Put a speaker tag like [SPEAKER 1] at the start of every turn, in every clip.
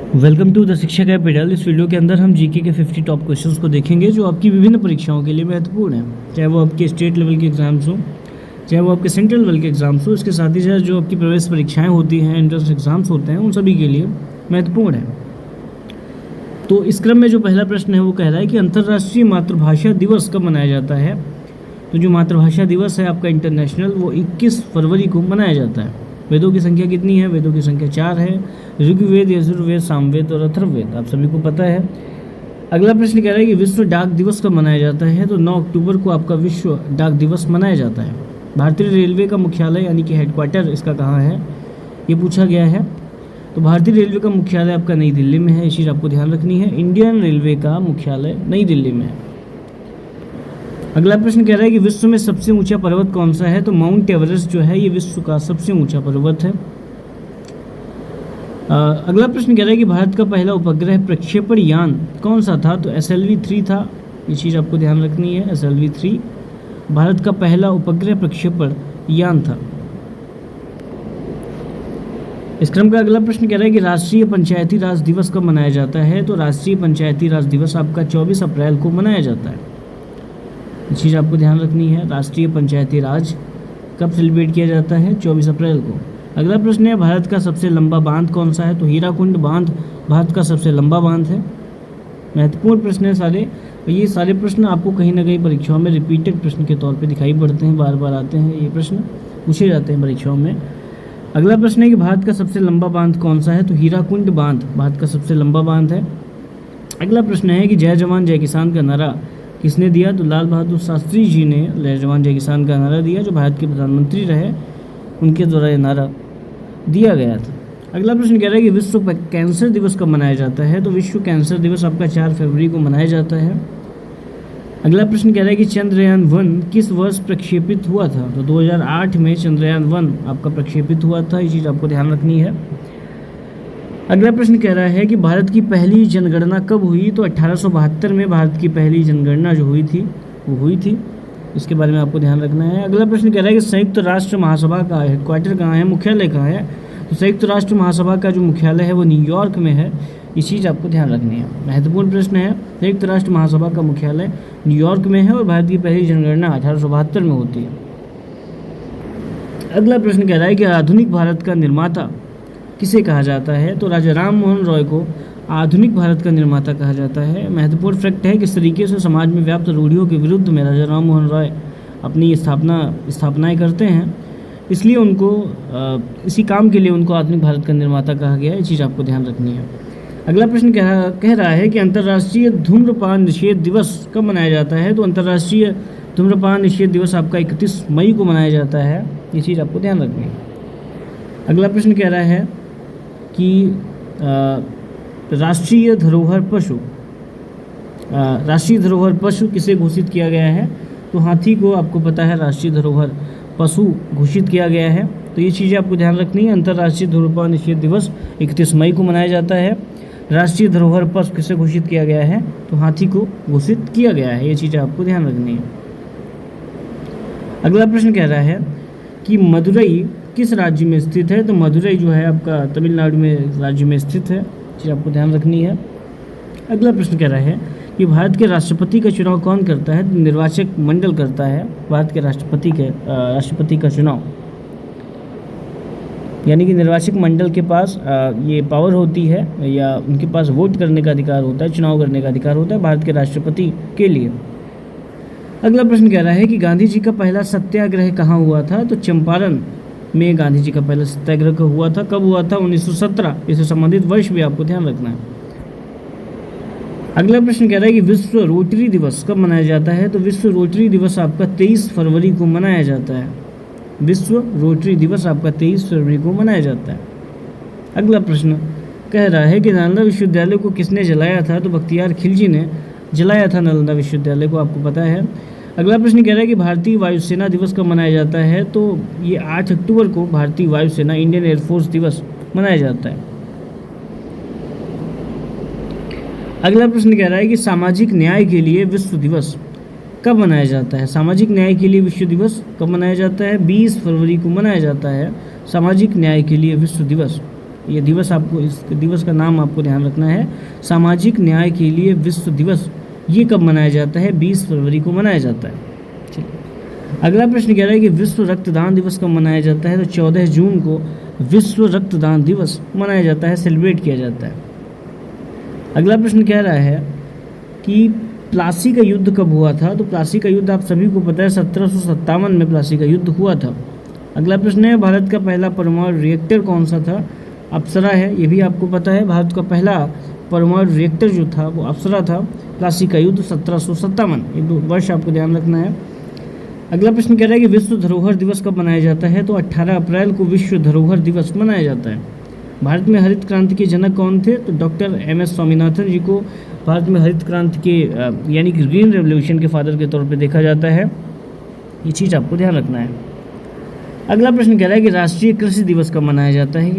[SPEAKER 1] Welcome to the शिक्षक app pedal. इस video के अंदर हम जीके के 50 टॉप क्वेश्चंस को देखेंगे जो आपकी विभिन्न परीक्षाओं के लिए महत्वपूर्ण हैं, चाहे वो आपके स्टेट लेवल के एग्जाम्स हों, चाहे वो आपके सेंट्रल लेवल के एग्जाम्स हों। इसके साथ ही साथ जो आपकी प्रवेश परीक्षाएं होती हैं, एंट्रेंस एग्जाम्स होते हैं, उन सभी के लिए महत्वपूर्ण है। तो इस क्रम में जो पहला प्रश्न है वो कह रहा है कि अंतर्राष्ट्रीय मातृभाषा दिवस कब मनाया जाता है। तो जो मातृभाषा दिवस है आपका इंटरनेशनल, वो 21 फरवरी को मनाया जाता है। वेदों की संख्या कितनी है? वेदों की संख्या 4 है। ऋग्वेद, यजुर्वेद, सामवेद और अथर्ववेद, आप सभी को पता है। अगला प्रश्न कह रहा है कि विश्व डाक दिवस कब मनाया जाता है। तो 9 अक्टूबर को आपका विश्व डाक दिवस मनाया जाता है। भारतीय रेलवे का मुख्यालय यानी कि हेडक्वार्टर इसका कहाँ है, ये पूछा गया है। तो भारतीय रेलवे का मुख्यालय आपका नई दिल्ली में है, ये चीज़ आपको ध्यान रखनी है। इंडियन रेलवे का मुख्यालय नई दिल्ली में है। अगला प्रश्न कह रहा है कि विश्व में सबसे ऊंचा पर्वत कौन सा है। तो माउंट एवरेस्ट जो है ये विश्व का सबसे ऊंचा पर्वत है। अगला प्रश्न कह रहा है कि भारत का पहला उपग्रह प्रक्षेपण यान कौन सा था। तो SLV-3 था, ये चीज़ आपको ध्यान रखनी है। SLV-3 भारत का पहला उपग्रह प्रक्षेपण यान था। इस क्रम का अगला प्रश्न कह रहा है कि राष्ट्रीय पंचायती राज दिवस कब मनाया जाता है। तो राष्ट्रीय पंचायती राज दिवस आपका 24 अप्रैल को मनाया जाता है, ये चीज़ आपको ध्यान रखनी है। राष्ट्रीय पंचायती राज कब सेलिब्रेट किया जाता है? 24 अप्रैल को। अगला प्रश्न है भारत का सबसे लंबा बांध कौन सा है। तो हीराकुंड बांध भारत का सबसे लंबा बांध है। महत्वपूर्ण प्रश्न है सारे। ये सारे प्रश्न आपको कहीं ना कहीं परीक्षाओं में रिपीटेड प्रश्न के तौर पे दिखाई पड़ते हैं, बार बार आते हैं, ये प्रश्न पूछे जाते हैं परीक्षाओं में। अगला प्रश्न है कि भारत का सबसे लंबा बांध कौन सा है। तो हीराकुंड बांध भारत का सबसे लंबा बांध है। अगला प्रश्न है कि जय जवान जय किसान का नारा किसने दिया। तो लाल बहादुर शास्त्री जी ने जय जवान जय किसान का नारा दिया, जो भारत के प्रधानमंत्री रहे, उनके द्वारा ये नारा दिया गया था। अगला प्रश्न कह रहा है कि विश्व कैंसर दिवस कब मनाया जाता है। तो विश्व कैंसर दिवस आपका 4 फरवरी को मनाया जाता है। अगला प्रश्न कह रहा है कि चंद्रयान-1 किस वर्ष प्रक्षेपित हुआ था। तो 2008 में चंद्रयान-1 आपका प्रक्षेपित हुआ था, ये चीज़ आपको ध्यान रखनी है। अगला प्रश्न कह रहा है कि भारत की पहली जनगणना कब हुई। तो 1872 में भारत की पहली जनगणना जो हुई थी वो हुई थी, इसके बारे में आपको ध्यान रखना है। अगला प्रश्न कह रहा है कि संयुक्त राष्ट्र महासभा का हेडक्वार्टर कहाँ है, मुख्यालय कहाँ है। तो संयुक्त राष्ट्र महासभा का जो मुख्यालय है वो न्यूयॉर्क में है, ये चीज़ आपको ध्यान रखनी है। महत्वपूर्ण प्रश्न है। संयुक्त राष्ट्र महासभा का मुख्यालय न्यूयॉर्क में है और भारत की पहली जनगणना 1872 में होती है। अगला प्रश्न कह रहा है कि आधुनिक भारत का निर्माता किसे कहा जाता है। तो राजा राम मोहन रॉय को आधुनिक भारत का निर्माता कहा जाता है। महत्वपूर्ण फैक्ट है किस तरीके से समाज में व्याप्त रूढ़ियों के विरुद्ध में राजा राम मोहन रॉय अपनी स्थापनाएं करते हैं, इसलिए उनको इसी काम के लिए उनको आधुनिक भारत का निर्माता कहा गया है, ये चीज़ आपको ध्यान रखनी है। अगला प्रश्न कह रहा है कि अंतर्राष्ट्रीय धूम्रपान निषेध दिवस कब मनाया जाता है। तो अंतर्राष्ट्रीय धूम्रपान निषेध दिवस आपका 31 मई को मनाया जाता है, ये चीज़ आपको ध्यान रखनी है। अगला प्रश्न कह रहा है कि राष्ट्रीय धरोहर पशु किसे घोषित किया गया है। तो हाथी को आपको पता है राष्ट्रीय धरोहर पशु घोषित किया गया है, तो ये चीज़ें आपको ध्यान रखनी है। अंतर्राष्ट्रीय धूम्रपान निषेध दिवस 31 मई को मनाया जाता है। राष्ट्रीय धरोहर पशु किसे घोषित किया गया है। तो हाथी को घोषित किया गया है, ये चीज़ें आपको ध्यान रखनी है। अगला प्रश्न कह रहा है कि मदुरई किस राज्य में स्थित है। तो मदुरई जो है आपका तमिलनाडु में राज्य में स्थित है, चीज़ आपको ध्यान रखनी है। अगला प्रश्न कह रहा है कि भारत के राष्ट्रपति का चुनाव कौन करता है। तो निर्वाचक मंडल करता है भारत के राष्ट्रपति का चुनाव, यानी कि निर्वाचक मंडल के पास ये पावर होती है या उनके पास वोट करने का अधिकार होता है, चुनाव करने का अधिकार होता है भारत के राष्ट्रपति के लिए। अगला प्रश्न कह रहा है कि गांधी जी का पहला सत्याग्रह कहाँ हुआ था। तो चंपारण में गांधी जी का पहला सत्याग्रह हुआ था। कब हुआ था? 1917। इससे संबंधित वर्ष भी आपको ध्यान रखना है। अगला प्रश्न कह रहा है कि विश्व रोटरी दिवस कब मनाया जाता है। तो विश्व रोटरी दिवस आपका 23 फरवरी को मनाया जाता है। विश्व रोटरी दिवस आपका 23 फरवरी को मनाया जाता है। अगला प्रश्न कह रहा है कि नालंदा विश्वविद्यालय को किसने जलाया था। तो बख्तियार खिलजी ने जलाया था नालंदा विश्वविद्यालय को, आपको पता है। अगला प्रश्न कह रहा है कि भारतीय वायुसेना दिवस कब मनाया जाता है। तो ये 8 अक्टूबर को भारतीय वायुसेना इंडियन एयरफोर्स दिवस मनाया जाता है। अगला प्रश्न कह रहा है कि सामाजिक न्याय के लिए विश्व दिवस कब मनाया जाता है। सामाजिक न्याय के लिए विश्व दिवस कब मनाया जाता है? 20 फरवरी को मनाया जाता है सामाजिक न्याय के लिए विश्व दिवस। ये दिवस आपको, इस दिवस का नाम आपको ध्यान रखना है, सामाजिक न्याय के लिए विश्व दिवस। ये कब मनाया जाता है? 20 फरवरी को मनाया जाता है। चलिए अगला प्रश्न कह रहा है कि विश्व रक्तदान दिवस कब मनाया जाता है? तो 14 जून को विश्व रक्तदान दिवस मनाया जाता है, सेलिब्रेट किया जाता है। अगला प्रश्न कह रहा है कि प्लासी का युद्ध कब हुआ था? तो प्लासी का युद्ध आप सभी को पता है 1757 में प्लासी का युद्ध हुआ था। अगला प्रश्न है भारत का पहला परमाणु रिएक्टर कौन सा था? अप्सरा है, ये भी आपको पता है। भारत का पहला परमाणु रिएक्टर जो था वो अप्सरा था। प्लासी का युद्ध 1757, ये दो वर्ष आपको ध्यान रखना है। अगला प्रश्न कह रहा है कि विश्व धरोहर दिवस कब मनाया जाता है? तो 18 अप्रैल को विश्व धरोहर दिवस मनाया जाता है। भारत में हरित क्रांति के जनक कौन थे? तो डॉक्टर MS स्वामीनाथन जी को भारत में हरित क्रांति के यानी कि ग्रीन रेवोल्यूशन के फादर के तौर पे देखा जाता है। ये चीज़ आपको ध्यान रखना है। अगला प्रश्न कह रहा है कि राष्ट्रीय कृषि दिवस कब मनाया जाता है?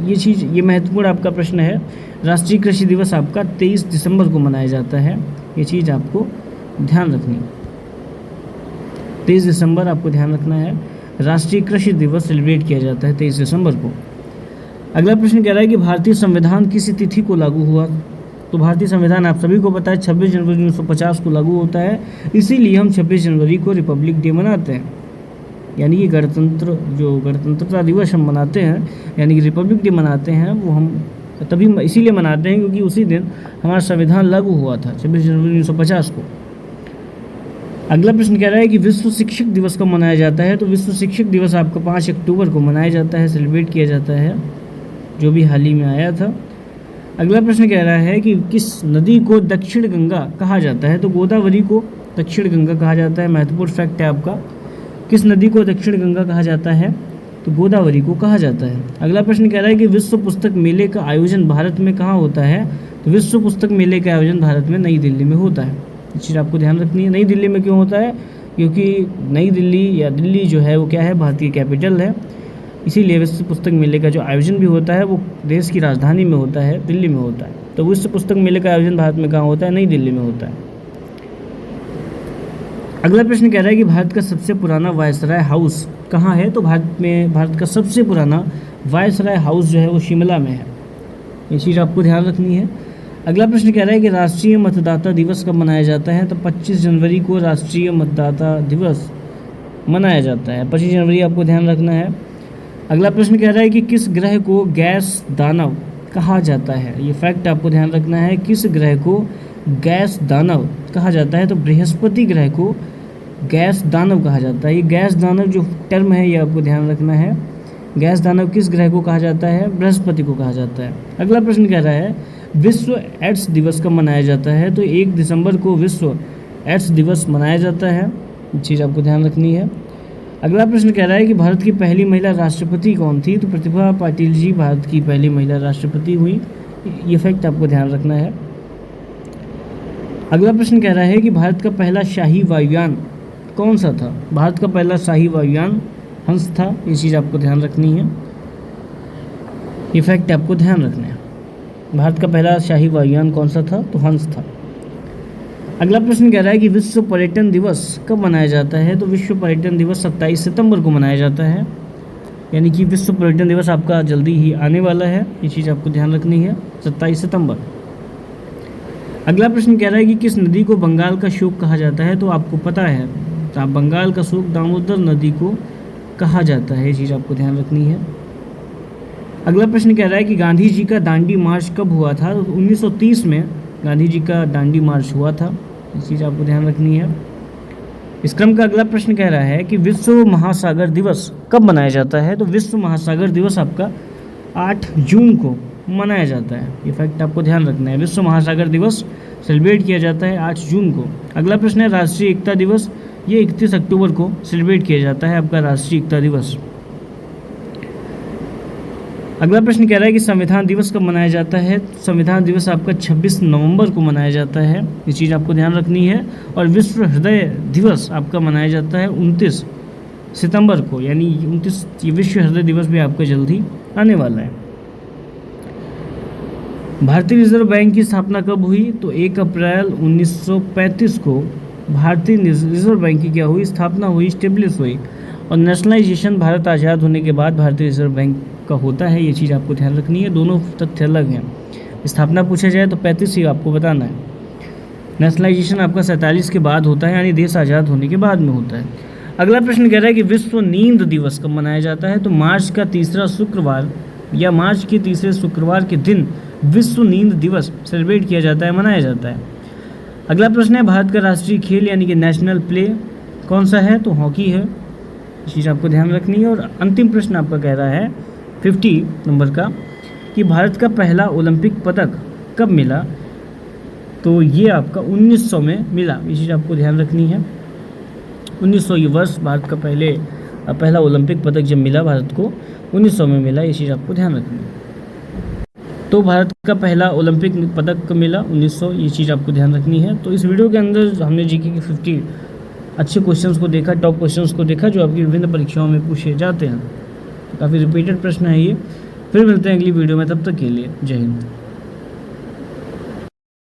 [SPEAKER 1] ये चीज़, ये महत्वपूर्ण आपका प्रश्न है। राष्ट्रीय कृषि दिवस आपका 23 दिसंबर को मनाया जाता है। ये चीज़ आपको ध्यान रखनी है, 23 दिसंबर आपको ध्यान रखना है। राष्ट्रीय कृषि दिवस सेलिब्रेट किया जाता है 23 दिसंबर को। अगला प्रश्न कह रहा है कि भारतीय संविधान किस तिथि को लागू हुआ? तो भारतीय संविधान आप सभी को पता है 26 जनवरी 1950 को लागू होता है, इसीलिए हम 26 जनवरी को रिपब्लिक डे मनाते हैं। यानी कि गणतंत्रता दिवस हम मनाते हैं, यानी कि रिपब्लिक डे मनाते हैं, वो हम तभी इसीलिए मनाते हैं क्योंकि उसी दिन हमारा संविधान लागू हुआ था, 26 जनवरी 1950 को। अगला प्रश्न कह रहा है कि विश्व शिक्षक दिवस कब मनाया जाता है? तो विश्व शिक्षक दिवस आपका 5 अक्टूबर को मनाया जाता है, सेलिब्रेट किया जाता है, जो भी हाल ही में आया था। अगला प्रश्न कह रहा है कि किस नदी को दक्षिण गंगा कहा जाता है? तो गोदावरी को दक्षिण गंगा कहा जाता है। महत्वपूर्ण फैक्ट है आपका, किस नदी को दक्षिण गंगा कहा जाता है? तो गोदावरी को कहा जाता है। अगला प्रश्न कह रहा है कि विश्व पुस्तक मेले का आयोजन भारत में कहाँ होता है? तो विश्व पुस्तक मेले का आयोजन भारत में नई दिल्ली में होता है। ये चीज़ आपको ध्यान रखनी है। नई दिल्ली में क्यों होता है? क्योंकि नई दिल्ली या दिल्ली जो है वो क्या है, भारतीय कैपिटल है, इसीलिए विश्व पुस्तक मेले का जो आयोजन भी होता है वो देश की राजधानी में होता है, दिल्ली में होता है। तो विश्व पुस्तक मेले का आयोजन भारत में कहाँ होता है? नई दिल्ली में होता है। अगला प्रश्न कह रहा है कि भारत का सबसे पुराना वायसराय हाउस कहाँ है? तो भारत का सबसे पुराना वायसराय हाउस जो है वो शिमला में है। ये चीज़ आपको ध्यान रखनी है। अगला प्रश्न कह रहा है कि राष्ट्रीय मतदाता दिवस कब मनाया जाता है? तो 25 जनवरी को राष्ट्रीय मतदाता दिवस मनाया जाता है। 25 जनवरी आपको ध्यान रखना है। अगला प्रश्न कह रहा है कि किस ग्रह को गैस दानव कहा जाता है? ये फैक्ट आपको ध्यान रखना है, किस ग्रह को गैस दानव कहा जाता है? तो बृहस्पति ग्रह को गैस दानव कहा जाता है। ये गैस दानव जो टर्म है ये आपको ध्यान रखना है। गैस दानव किस ग्रह को कहा जाता है? बृहस्पति को कहा जाता है। अगला प्रश्न कह रहा है विश्व एड्स दिवस कब मनाया जाता है? तो 1 दिसंबर को विश्व एड्स दिवस मनाया जाता है। ये चीज़ आपको ध्यान रखनी है। अगला प्रश्न कह रहा है कि भारत की पहली महिला राष्ट्रपति कौन थी? तो प्रतिभा पाटिल जी भारत की पहली महिला राष्ट्रपति हुई। ये फैक्ट आपको ध्यान रखना है। अगला प्रश्न कह रहा है कि भारत का पहला शाही वायुयान कौन सा था? भारत का पहला शाही वायुयान हंस था। ये चीज़ आपको ध्यान रखनी है, ये फैक्ट आपको ध्यान रखना है। भारत का पहला शाही वायुयान कौन सा था? तो हंस था। अगला प्रश्न कह रहा है कि विश्व पर्यटन दिवस कब मनाया जाता है? तो विश्व पर्यटन दिवस 27 सितंबर को मनाया जाता है, यानी कि विश्व पर्यटन दिवस आपका जल्दी ही आने वाला है। ये चीज़ आपको ध्यान रखनी है, 27 सितंबर। अगला प्रश्न कह रहा है कि किस नदी को बंगाल का शोक कहा जाता है? तो आपको पता है, तो बंगाल का शोक दामोदर नदी को कहा जाता है। ये चीज़ आपको ध्यान रखनी है। अगला प्रश्न कह रहा है कि गांधी जी का दांडी मार्च कब हुआ था? तो 1930 में गांधी जी का दांडी मार्च हुआ था। ये चीज़ आपको ध्यान रखनी है। इस क्रम का अगला प्रश्न कह रहा है कि विश्व महासागर दिवस कब मनाया जाता है? तो विश्व महासागर दिवस आपका 8 जून को मनाया जाता है। ये फैक्ट आपको ध्यान रखना है। विश्व महासागर दिवस सेलिब्रेट किया जाता है 8 जून को। अगला प्रश्न है राष्ट्रीय एकता दिवस, ये 31 अक्टूबर को सेलिब्रेट किया जाता है आपका राष्ट्रीय एकता दिवस। अगला प्रश्न कह रहा है कि संविधान दिवस कब मनाया जाता है? संविधान दिवस आपका 26 नवंबर को मनाया जाता है। ये चीज़ आपको ध्यान रखनी है। और विश्व हृदय दिवस आपका मनाया जाता है 29 सितंबर को, यानी 29 ये विश्व हृदय दिवस भी आपका जल्दी आने वाला है। भारतीय रिजर्व बैंक की स्थापना कब हुई? तो 1 अप्रैल 1935 को भारतीय रिजर्व बैंक की क्या हुई? स्थापना हुई, स्टेब्लिश हुई। और नेशनलाइजेशन भारत आज़ाद होने के बाद भारतीय रिजर्व बैंक आपका होता है, ये चीज़ आपको ध्यान रखनी है। दोनों तथ्य अलग हैं। स्थापना पूछा जाए तो 35 ही आपको बताना है। नेशनलाइजेशन आपका 47 के बाद होता है, यानी देश आज़ाद होने के बाद में होता है। अगला प्रश्न कह रहा है कि विश्व नींद दिवस कब मनाया जाता है? तो मार्च का तीसरा शुक्रवार या मार्च के तीसरे शुक्रवार के दिन विश्व नींद दिवस सेलिब्रेट किया जाता है, मनाया जाता है। अगला प्रश्न है भारत का राष्ट्रीय खेल यानी कि नेशनल प्ले कौन सा है? तो हॉकी है, इस चीज़ आपको ध्यान रखनी है। और अंतिम प्रश्न आपका कह रहा है 50 नंबर का कि भारत का पहला ओलंपिक पदक कब मिला? तो ये आपका 1900 में मिला, ये चीज़ आपको ध्यान रखनी है। 1900 ये वर्ष भारत का पहला ओलंपिक पदक जब मिला भारत को 1900 में मिला, ये चीज़ आपको ध्यान रखनी है। तो भारत का पहला ओलंपिक पदक कब मिला? 1900, ये चीज़ आपको ध्यान रखनी है। तो इस वीडियो के अंदर हमने जीके के 50 अच्छे क्वेश्चंस को देखा, टॉप क्वेश्चंस को देखा जो आपकी विभिन्न परीक्षाओं में पूछे जाते हैं। तो काफ़ी रिपीटेड प्रश्न है ये। फिर मिलते हैं अगली वीडियो में, तब तक के लिए जय हिंद।